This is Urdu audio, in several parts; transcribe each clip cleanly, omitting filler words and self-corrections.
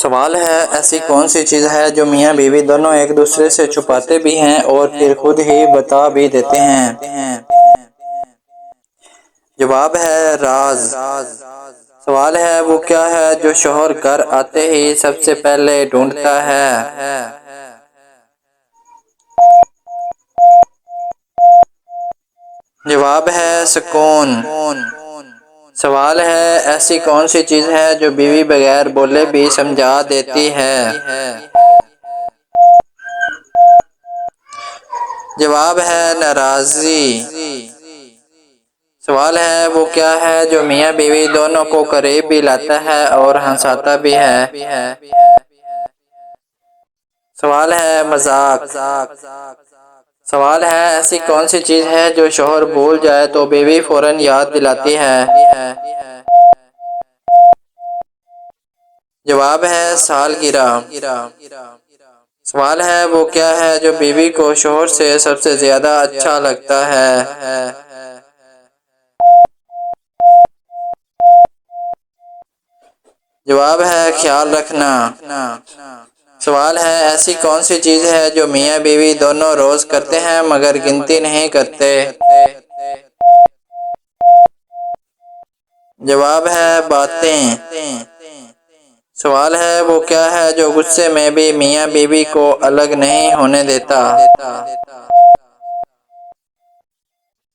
سوال ہے ایسی کون سی چیز ہے جو میاں بیوی دونوں ایک دوسرے سے چھپاتے بھی ہیں اور پھر خود ہی بتا بھی دیتے ہیں؟ جواب ہے راز۔ سوال ہے وہ کیا ہے جو شوہر گھر آتے ہی سب سے پہلے ڈھونڈتا ہے؟ جواب ہے سکون۔ سوال ہے ایسی کون سی چیز ہے جو بیوی بغیر بولے بھی سمجھا دیتی ہے؟ جواب ہے ناراضی۔ سوال ہے وہ کیا ہے جو میاں بیوی دونوں کو قریب بھی لاتا ہے اور ہنساتا بھی ہے؟ سوال ہے مذاق۔ سوال ہے ایسی کون سی چیز ہے جو شوہر بھول جائے تو بیوی فوراً یاد دلاتی ہے؟ جواب ہے سالگرہ۔ سوال ہے وہ کیا ہے جو بیوی کو شوہر سے سب سے زیادہ اچھا لگتا ہے؟ جواب ہے خیال رکھنا۔ سوال ہے ایسی کون سی چیز ہے جو میاں بیوی دونوں روز کرتے ہیں مگر گنتی نہیں کرتے؟ جواب ہے باتیں۔ سوال ہے وہ کیا ہے جو غصے میں بھی میاں بیوی کو الگ نہیں ہونے دیتا؟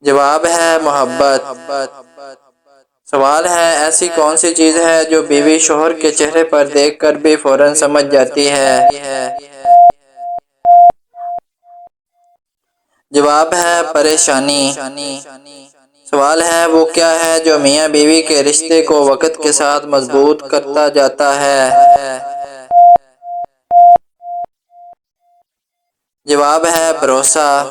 جواب ہے محبت۔ سوال ہے ایسی کون سی چیز ہے جو بیوی شوہر کے چہرے پر دیکھ کر بھی فوراً سمجھ جاتی ہے؟ جواب ہے پریشانی۔ سوال ہے وہ کیا ہے جو میاں بیوی کے رشتے کو وقت کے ساتھ مضبوط کرتا جاتا ہے؟ جواب ہے بھروسہ۔